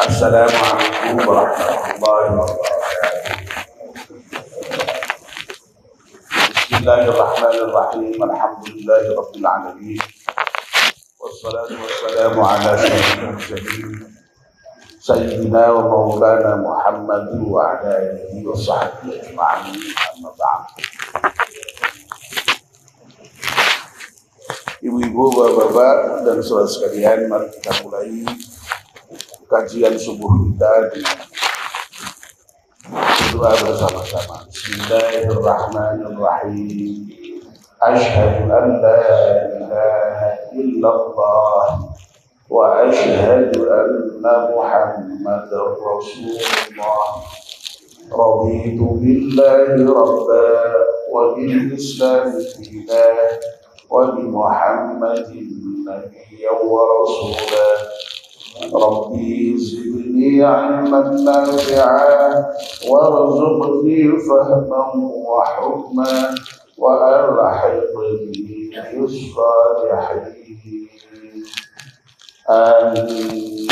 Assalamualaikum warahmatullahi wabarakatuh. Bismillahirrahmanirrahim. Alhamdulillahirabbil alamin. Wassalatu wassalamu ala asyrofil mursalin sayyidina wa maulana Muhammad wa ala alihi wa sahbihi ajma'in. Amma ba'd. Ibu-ibu, bapak-bapak, dan saudara sekalian, mari kita mulai kajian subuh kita di doa bersama-sama. Bismillahirrahmanirrahim. Asyhadu an la ilaha illallah wa asyhadu anna Muhammadar Rasulullah. Raditu billahi rabban wa bil Islam dinan wa bi Muhammadin nabiyyan wa rasulan. Rabbi zidni ilman nafi'an warzuqni fahman wa hukman wa alhiqni bis salihin. Amin.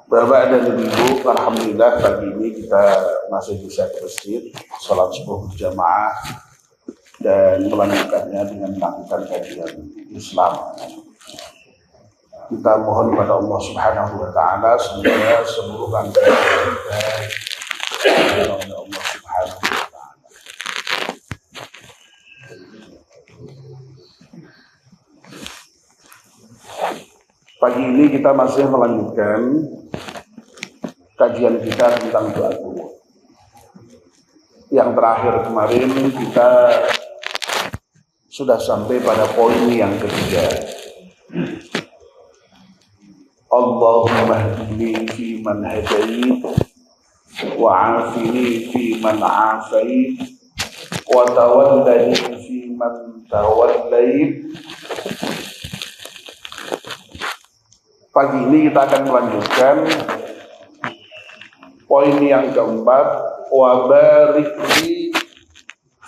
Bapak dan Ibu, alhamdulillah pagi ini kita masih bisa ke masjid, sholat subuh berjamaah dan melanjutkannya dengan melakukan kajian Islam. Kita mohon kepada Allah Subhanahu wa taala semoga seluruh rangkaian kita oleh Allah Subhanahu wa taala. Pagi ini kita masih melanjutkan kajian kita tentang doa kubur. Yang terakhir kemarin kita sudah sampai pada poin yang ketiga. Allahumma hdini fi man hadait wa afini fi man afait wa tawallani fi man tawallait. Pagi ini kita akan melanjutkan poin yang keempat, wa barik li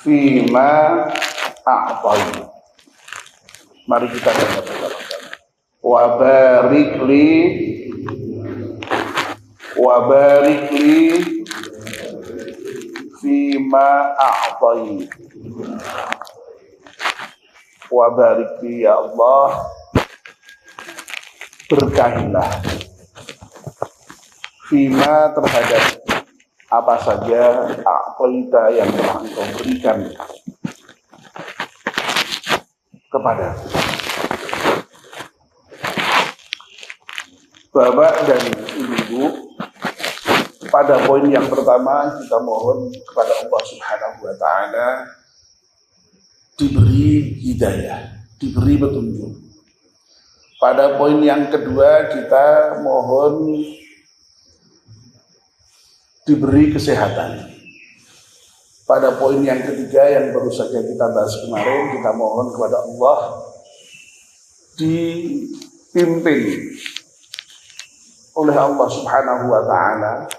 fima a'tai. Mari kita baca bersama-sama. Wa barik li fima a'tai. Wa barik li, ya Allah, berkahilah fima terhadap apa saja a'taita yang telah Engkau berikan kepada Bapak dan Ibu. Pada poin yang pertama kita mohon kepada Allah Subhanahu wa taala diberi hidayah, diberi petunjuk. Pada poin yang kedua kita mohon diberi kesehatan. Pada poin yang ketiga yang baru saja kita bahas kemarin, kita mohon kepada Allah dipimpin oleh Allah Subhanahu wa taala.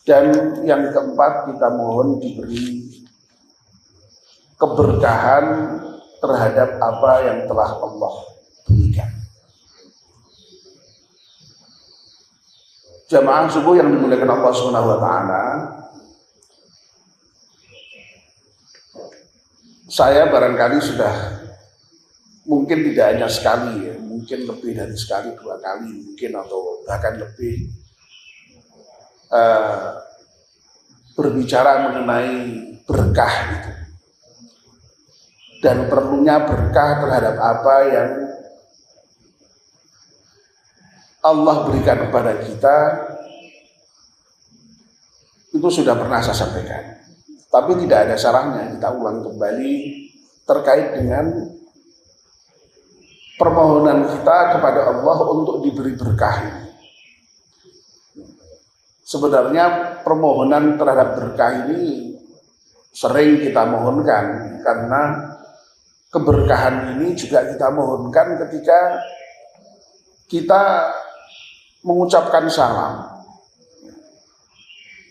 Dan yang keempat kita mohon diberi keberkahan terhadap apa yang telah Allah berikan. Jamaah subuh yang dimuliakan Allah Subhanahu wa taala, saya barangkali sudah mungkin tidak hanya sekali ya, mungkin lebih dari sekali, 2 kali mungkin, atau bahkan lebih berbicara mengenai berkah itu. Dan perlunya berkah terhadap apa yang Allah berikan kepada kita, itu sudah pernah saya sampaikan. Tapi tidak ada salahnya kita ulang kembali terkait dengan permohonan kita kepada Allah untuk diberi berkah ini. Sebenarnya permohonan terhadap berkah ini sering kita mohonkan, karena keberkahan ini juga kita mohonkan ketika kita mengucapkan salam.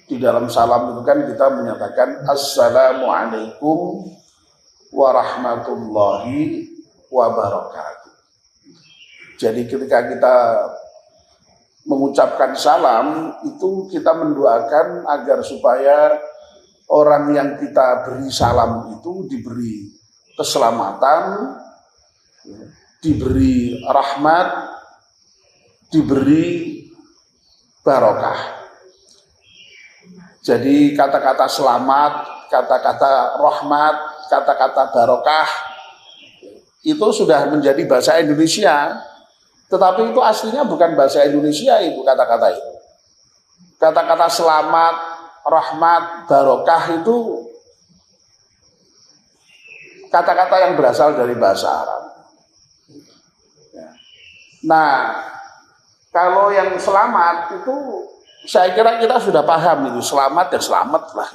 Di dalam salam itu kan kita menyatakan Assalamualaikum warahmatullahi wabarakatuh. Jadi ketika kita mengucapkan salam, itu kita mendoakan agar supaya orang yang kita beri salam itu diberi keselamatan, diberi rahmat, diberi barokah. Jadi kata-kata selamat, kata-kata rahmat, kata-kata barokah itu sudah menjadi bahasa Indonesia. Tetapi itu aslinya bukan bahasa Indonesia itu kata-kata itu. Kata-kata selamat, rahmat, barokah itu kata-kata yang berasal dari bahasa Arab. Nah, kalau yang selamat itu saya kira kita sudah paham itu. Selamat ya selamat lah.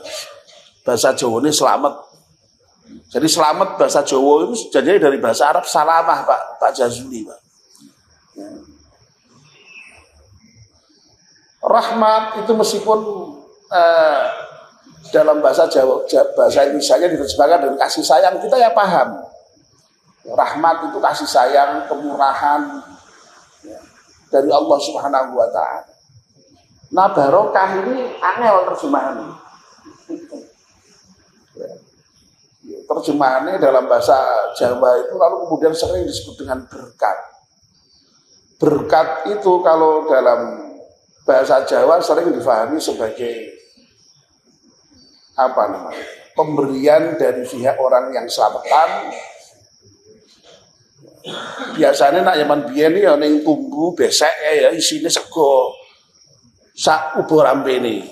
Bahasa Jawa ini selamat. Jadi selamat bahasa Jawa itu jadi dari bahasa Arab salamah Pak Jazuli Pak. Rahmat itu meskipun dalam bahasa Jawa, bahasa Indonesia diterjemahkan dengan kasih sayang, kita ya paham. Rahmat itu kasih sayang, kemurahan dari Allah Subhanahu wa Ta'ala. Nah, barokah ini angel terjemahannya. Terjemahannya dalam bahasa Jawa itu lalu kemudian sering disebut dengan berkat. Berkat itu kalau dalam bahasa Jawa sering difahami sebagai apa namanya? Pemberian dari pihak orang yang selamatan. Biasanya nak zaman biyen ya ning tumbu besek ya isine sego sak ubo rampene.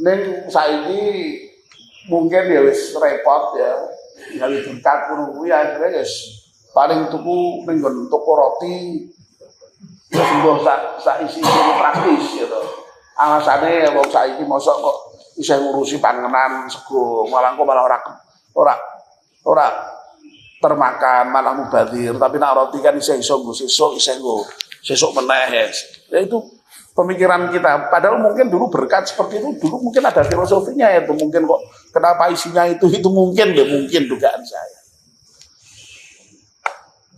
Ning saiki mungkin ya wis repot ya. Gawe berkat ngono kuwi akhire wis paling tuku ning toko roti sembuh sak isi praktis gitu. Alasane wong saiki mosok kok isih ngurusi panganan sego, malah ora termakan, malah mubazir. Tapi nak roti kan isih iso nggo sesuk meneh. Ya itu pemikiran kita. Padahal mungkin dulu berkat seperti itu dulu mungkin ada filosofinya itu. Mungkin kok kenapa isinya itu mungkin dugaan saya.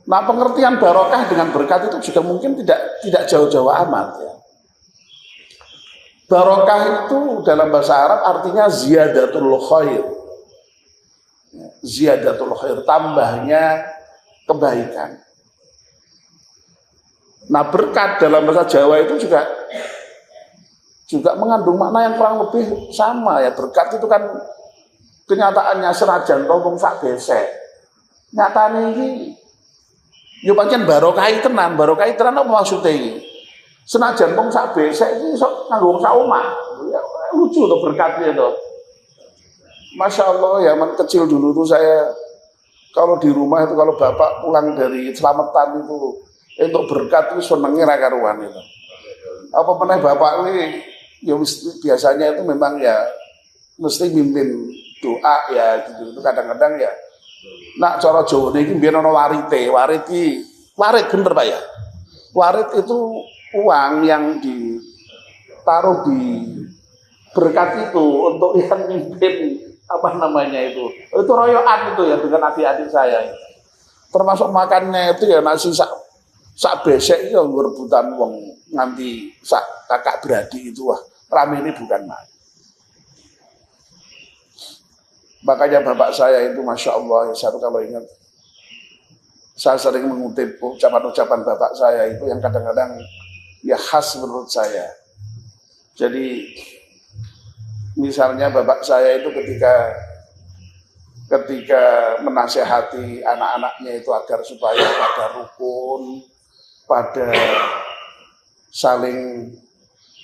Nah, pengertian barokah dengan berkat itu juga mungkin tidak jauh-jauh amat ya. Barokah itu dalam bahasa Arab artinya ziyadatul khair. Ziyadatul khair, tambahnya kebaikan. Nah, berkat dalam bahasa Jawa itu juga mengandung makna yang kurang lebih sama ya. Berkat itu kan kenyataannya senajan tolong sak besek. Nyatane iki yo pancen barokai tenan apa maksudnya iki? Senajan wong sak besek iki iso nganggo sak omah. Ya, lucu tuh berkatnya tuh. Masya Allah ya, kecil dulu tuh saya kalau di rumah itu kalau bapak pulang dari selamatan itu untuk berkat itu senengnya karuan itu. Apa meneh bapak ini ya biasanya itu memang ya mesti mimpin doa ya gitu. Itu kadang-kadang ya nak cara Jawa niki biyen ana warite. Warit bener Pak ya. Warit itu uang yang ditaruh di berkat itu untuk yang mimpin apa namanya itu royoan itu ya dengan adik-adik saya. Termasuk makannya itu ya nasi sak besek ya rebutan wong nganti sak kakak beradik itu wah rame ini bukan main. Makanya bapak saya itu Masya Allah, saya kalau ingat, saya sering mengutip ucapan-ucapan bapak saya itu yang kadang-kadang ya khas menurut saya. Jadi misalnya bapak saya itu ketika menasehati anak-anaknya itu agar supaya pada rukun, pada saling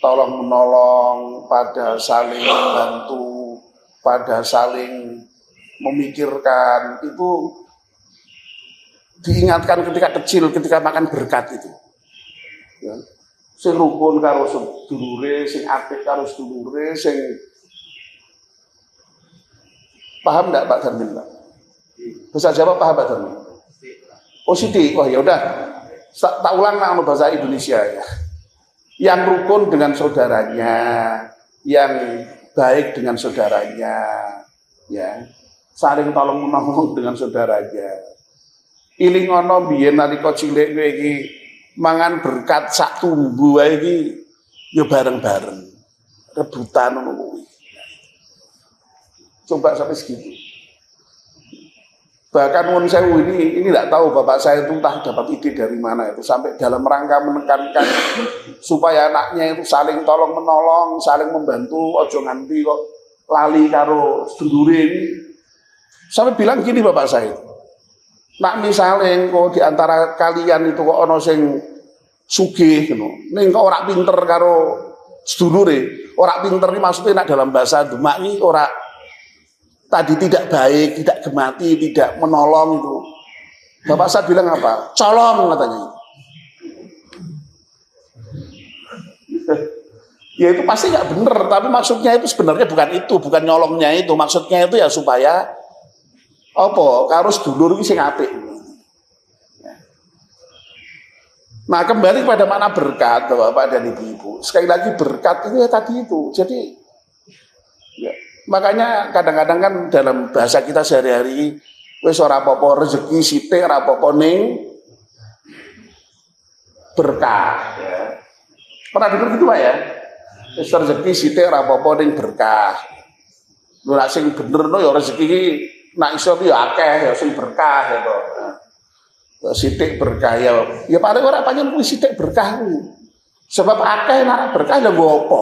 tolong-menolong, pada saling membantu, pada saling memikirkan, itu diingatkan ketika kecil, ketika makan berkat itu. Ya. Sing rukun karo sedulure, sing apik karo sedulure, sing paham enggak Pak Darmin, Pak? Bahasa Jawa paham Pak Darmin? Oh Siti, wah ya udah. Tak ulang nama bahasa Indonesia ya. Yang rukun dengan saudaranya, yang baik dengan saudaranya, ya, saling tolong menolong dengan saudaranya. Ilingono biyen nalika cilik kowe iki mangan berkat sak tumbuh wae iki ya bareng-bareng. Rebutan ngono kuwi. Coba sampai segitu. Bahkan Won Sewu ini tidak tahu bapak saya itu entah dapat ide dari mana itu sampai dalam rangka menekankan supaya anaknya itu saling tolong menolong, saling membantu, ojo nganti kok lali karo sedulure ini. Sampai bilang gini bapak saya, nak misalnya kok diantara kalian itu kok ono sing sugih, ning kok ora pinter karo sedulure, ora pinter ini maksudnya nak dalam bahasa Demak ini ora tadi tidak baik, tidak gemati, tidak menolong itu. Bapak saya bilang apa? Colong katanya. Ya itu pasti nggak bener, tapi maksudnya itu sebenarnya bukan itu, bukan nyolongnya itu. Maksudnya itu ya supaya apa? Karo sedulur iki sing apik. Nah kembali pada makna berkat Bapak dan Ibu-ibu. Sekali lagi berkat itu ya tadi itu. Jadi ya, makanya kadang-kadang kan dalam bahasa kita sehari-hari wis ora apa-apa rezeki sithik ora apa-apa ning berkah ya. Pernah dengar gitu Pak ya? Wis rezeki sithik ora apa-apa ning berkah. Lho nek sing bener no ya rezeki iki nek iso ya akeh ya sing berkah ya to. Sithik berkah ya paling ora pancen kuwi sithik berkah kuwi. Sebab akeh nek berkah lha nggo apa?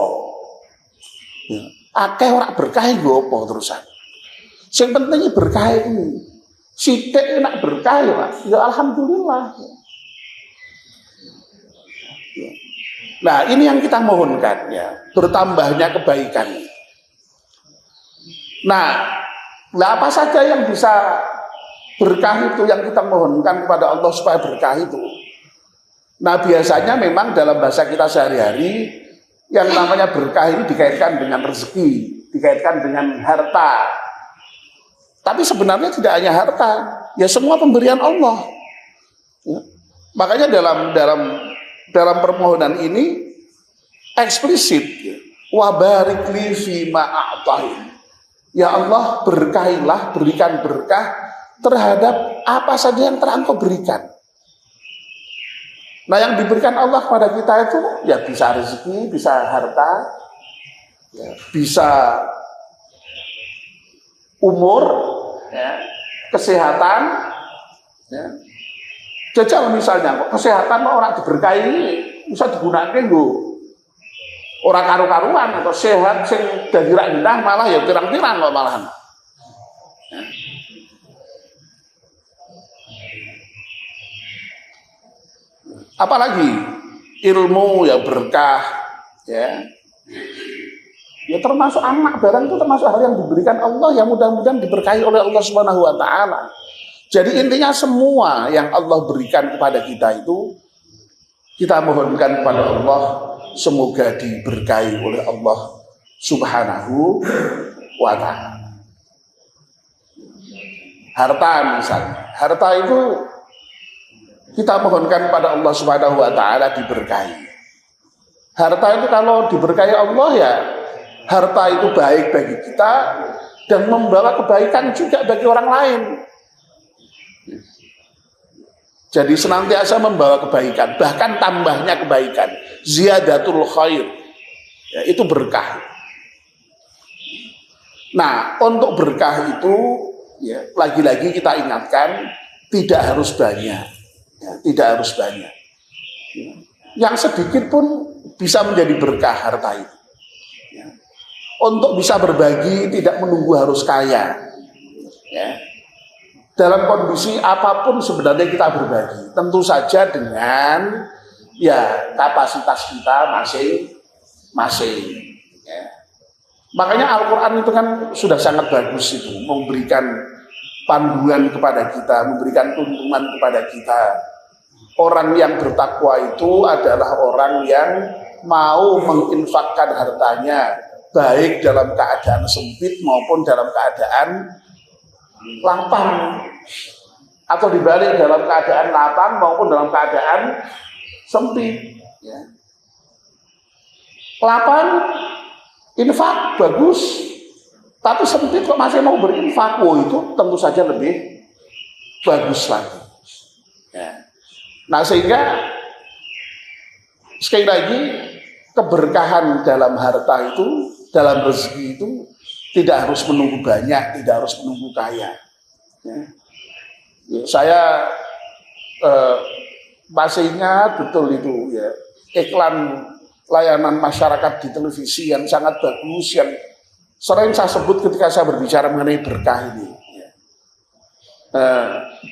Ya. Akeh ora berkah nggo apa terusan. Sing penting berkah iki. Sithik nek berkah ya Pak. Ya alhamdulillah. Ya. Nah, ini yang kita mohonkan ya, bertambahnya kebaikan. Nah, apa saja yang bisa berkah itu yang kita mohonkan kepada Allah supaya berkah itu. Nah, biasanya memang dalam bahasa kita sehari-hari yang namanya berkah ini dikaitkan dengan rezeki, dikaitkan dengan harta. Tapi sebenarnya tidak hanya harta, ya semua pemberian Allah. Ya. Makanya dalam permohonan ini eksplisit, wa barik li fi ma a'tahi. Ya Allah, berkahilah, berikan berkah terhadap apa saja yang telah Engkau berikan. Nah yang diberikan Allah kepada kita itu ya bisa rezeki, bisa harta, ya, bisa umur, ya, kesehatan. Ya. Jajal misalnya, kok kesehatan orang diberkahi bisa digunakan nggo orang karu-karuan atau sehat sing dadi rendah malah ya pirang-pirang kok malahan. Ya. Apalagi ilmu ya berkah ya. Ya termasuk anak barang itu termasuk hal yang diberikan Allah yang mudah-mudahan diberkahi oleh Allah Subhanahu wa taala. Jadi intinya semua yang Allah berikan kepada kita itu kita mohonkan kepada Allah semoga diberkahi oleh Allah Subhanahu wa taala. Harta misalnya, harta itu kita mohonkan pada Allah Subhanahu wa taala diberkahi. Harta itu kalau diberkahi Allah ya harta itu baik bagi kita dan membawa kebaikan juga bagi orang lain. Jadi senantiasa membawa kebaikan, bahkan tambahnya kebaikan. Ziyadatul khair. Ya, itu berkah. Nah, untuk berkah itu ya, lagi-lagi kita ingatkan tidak harus banyak. Ya, tidak harus banyak. Ya. Yang sedikit pun bisa menjadi berkah harta itu. Ya. Untuk bisa berbagi tidak menunggu harus kaya. Ya. Dalam kondisi apapun sebenarnya kita berbagi. Tentu saja dengan ya kapasitas kita masing-masing. Ya. Makanya Al-Quran itu kan sudah sangat bagus itu. Memberikan panduan kepada kita, memberikan tuntunan kepada kita. Orang yang bertakwa itu adalah orang yang mau menginfakkan hartanya baik dalam keadaan sempit maupun dalam keadaan lapang, atau dibalik dalam keadaan lapang maupun dalam keadaan sempit. Ya. Lapang, infak bagus, tapi sempit kok masih mau berinfak, itu tentu saja lebih bagus lagi. Ya. Nah sehingga sekali lagi keberkahan dalam harta itu, dalam rezeki itu tidak harus menunggu banyak, tidak harus menunggu kaya. Ya. Saya masih ingat betul itu ya, iklan layanan masyarakat di televisi yang sangat bagus yang sering saya sebut ketika saya berbicara mengenai berkah ini. Ya.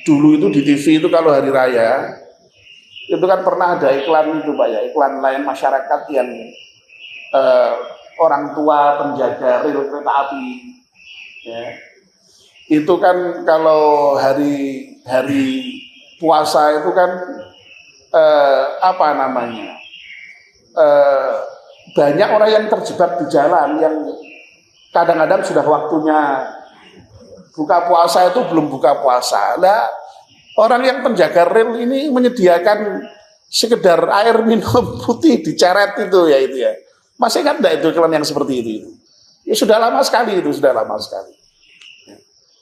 Dulu itu di TV itu kalau hari raya itu kan pernah ada iklan itu Pak ya, iklan layanan masyarakat yang orang tua penjaga rel kereta api. Ya. Itu kan kalau hari puasa itu kan banyak orang yang terjebak di jalan yang kadang-kadang sudah waktunya buka puasa itu belum buka puasa. Nah, orang yang penjaga rel ini menyediakan sekedar air minum putih diceret itu ya itu ya. Masih ingat enggak itu iklan yang seperti itu? Ya sudah lama sekali itu, sudah lama sekali.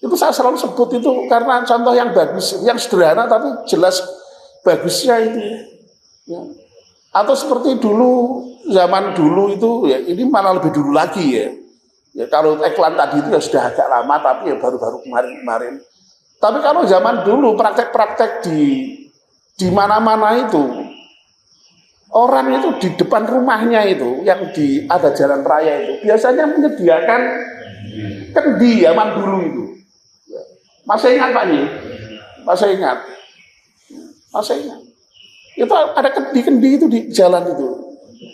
Itu saya selalu sebut itu karena contoh yang bagus, yang sederhana tapi jelas bagusnya itu. Ya. Atau seperti dulu, zaman dulu itu, ya ini malah lebih dulu lagi ya. Ya kalau iklan tadi itu ya sudah agak lama, tapi ya baru-baru kemarin-kemarin. Tapi kalau zaman dulu praktek-praktek di mana-mana itu, orang itu di depan rumahnya itu, yang ada jalan raya itu, biasanya menyediakan kendi zaman dulu itu. Masih ingat Pak nih? Masih ingat? Masih ingat? Itu ada kendi-kendi itu di jalan itu.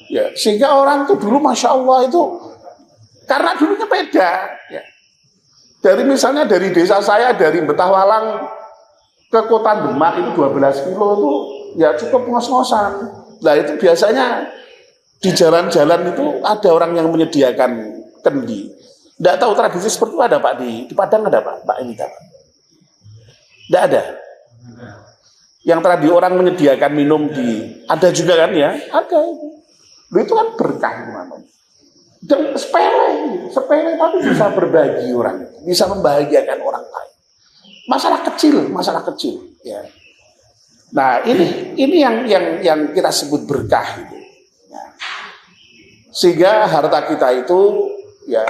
Ya, sehingga orang itu dulu Masya Allah itu, karena dulunya beda. Ya. Dari misalnya dari desa saya, dari Betawalang ke kota Demak itu 12 kilo itu ya cukup ngos-ngosan. Nah itu biasanya di jalan-jalan itu ada orang yang menyediakan kendi. Tidak tahu tradisi seperti itu ada Pak di Padang ada Pak ini Pak. Tidak ada. Yang tadi orang menyediakan minum ada juga kan ya, ada itu. Itu kan berkah namanya. Dan sepele tapi bisa berbagi orang, bisa membahagiakan orang lain. Masalah kecil, ya. Nah ini yang kita sebut berkah itu. Ya. Sehingga harta kita itu ya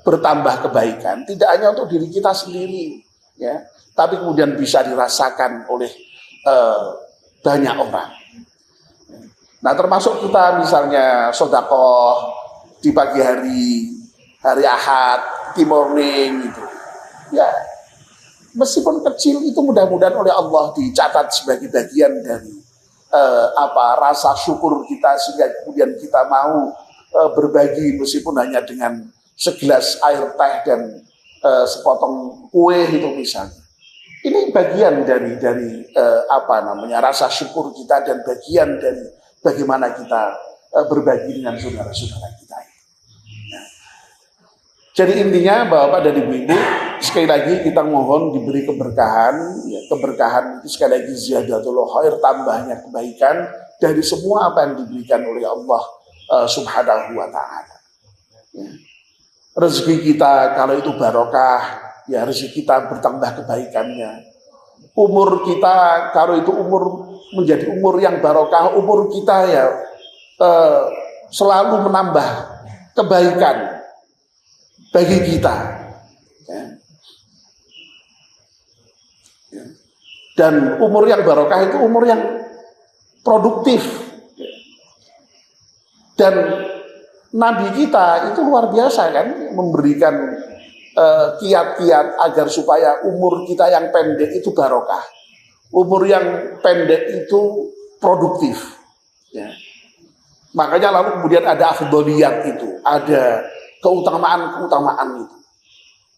bertambah kebaikan, tidak hanya untuk diri kita sendiri, ya. Tapi kemudian bisa dirasakan oleh banyak orang. Nah termasuk kita misalnya sedekah di pagi hari Ahad, di morning gitu. Ya, meskipun kecil itu mudah-mudahan oleh Allah dicatat sebagai bagian dari rasa syukur kita sehingga kemudian kita mau berbagi meskipun hanya dengan segelas air teh dan sepotong kue itu misalnya. Ini bagian dari rasa syukur kita dan bagian dari bagaimana kita berbagi dengan saudara-saudara kita. Ya. Jadi intinya Bapak dan Ibu-ibu sekali lagi kita mohon diberi keberkahan. Ya, keberkahan itu sekali lagi ziyadatul khair, tambahnya kebaikan dari semua apa yang diberikan oleh Allah Subhanahu wa Ta'ala. Ya. Rezeki kita kalau itu barokah, ya rezeki kita bertambah kebaikannya. Umur kita kalau itu umur menjadi umur yang barokah, umur kita ya selalu menambah kebaikan bagi kita. Ya. Ya. Dan umur yang barokah itu umur yang produktif. Dan Nabi kita itu luar biasa kan, memberikan kiat-kiat agar supaya umur kita yang pendek itu barokah, umur yang pendek itu produktif. Ya. Makanya lalu kemudian ada afdholiyat itu, ada keutamaan itu.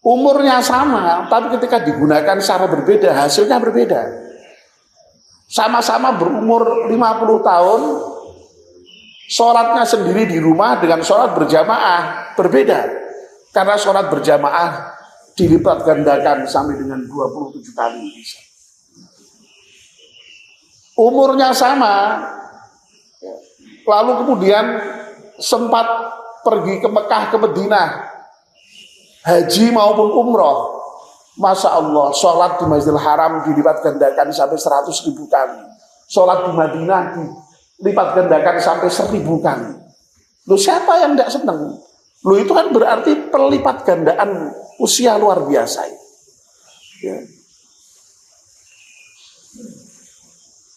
Umurnya sama, tapi ketika digunakan secara berbeda, hasilnya berbeda. Sama-sama berumur 50 tahun, sholatnya sendiri di rumah dengan sholat berjamaah berbeda. Karena sholat berjamaah dilipat gandakan sampai dengan 27 kali bisa. Umurnya sama, lalu kemudian sempat pergi ke Mekah, ke Madinah, haji maupun umroh. Masya Allah, sholat di Masjidil Haram dilipat gandakan sampai 100.000 kali. Sholat di Madinah dilipat gandakan sampai 1.000 kali. Loh, siapa yang tidak senang? Loh, itu kan berarti pelipat gandaan usia luar biasa. Ya.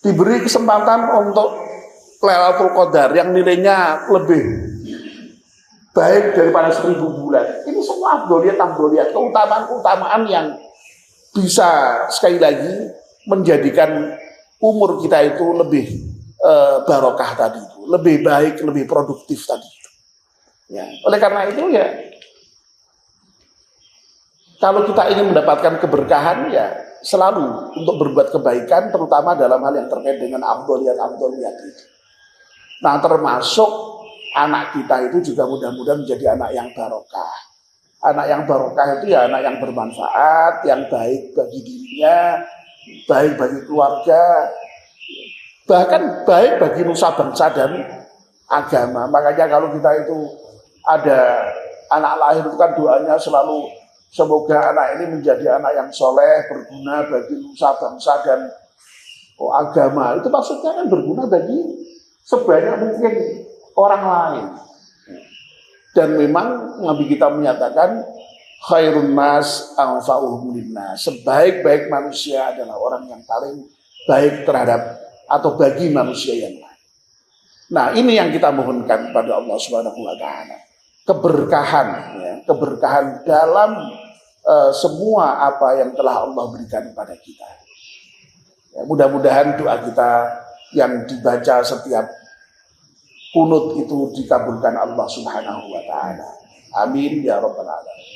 Diberi kesempatan untuk Lailatul Qadar yang nilainya lebih baik daripada 1.000 bulan. Ini semua abdoliyat, keutamaan yang bisa sekali lagi menjadikan umur kita itu lebih barokah tadi itu, lebih baik, lebih produktif tadi itu. Ya, oleh karena itu ya, kalau kita ingin mendapatkan keberkahan ya selalu untuk berbuat kebaikan, terutama dalam hal yang terkait dengan abdoliyat itu. Nah, termasuk anak kita itu juga mudah-mudahan menjadi anak yang barokah. Anak yang barokah itu ya anak yang bermanfaat, yang baik bagi dirinya, baik bagi keluarga, bahkan baik bagi nusa bangsa dan agama. Makanya kalau kita itu ada anak lahir itu kan doanya selalu semoga anak ini menjadi anak yang soleh, berguna bagi nusa bangsa dan agama. Itu maksudnya kan berguna bagi sebanyak mungkin orang lain. Dan memang Nabi kita menyatakan khairun nas anfa'uhum linnas. Sebaik-baik manusia adalah orang yang paling baik terhadap atau bagi manusia yang lain. Nah, ini yang kita mohonkan kepada Allah Subhanahu wa taala. Keberkahan ya, keberkahan dalam semua apa yang telah Allah berikan kepada kita. Ya, mudah-mudahan doa kita yang dibaca setiap kunut itu dikabulkan Allah Subhanahu wa taala. Amin ya rabbal alamin.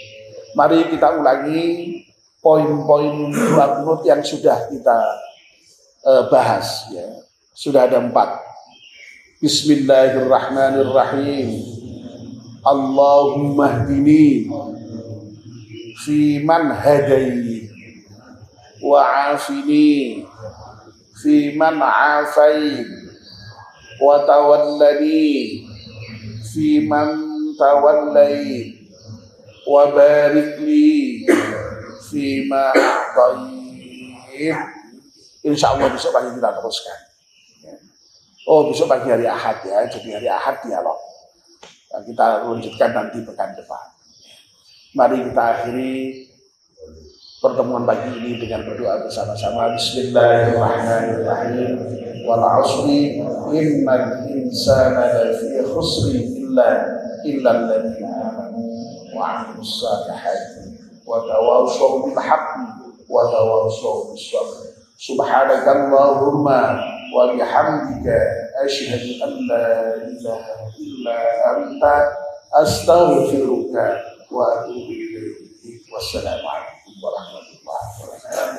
Mari kita ulangi poin-poin doa kunut yang sudah kita bahas ya. Sudah ada 4. Bismillahirrahmanirrahim. Allahumma hdini fi man hadait wa afini fi man afait wa tawallani fi man tawallait wa barik li fi ma a'tait. Insyaallah besok pagi kita teruskan. Oh, besok pagi hari Ahad ya, jadi hari Ahad dialog. Kita lanjutkan nanti pekan depan. Mari kita akhiri pertemuan pagi ini dengan berdoa bersama-sama. Bismillahirrahmanirrahim. Wal 'ashri innal insana lafi khusri illa alladziina aamanu wa 'amilus shalihati wa tawassaw bil haqqi wa tawassaw bis sabr. Subhanakallahumma wa bihamdika asyhadu an la ilaha illa anta astaghfiruka wa atubu ilaik. Wassalamu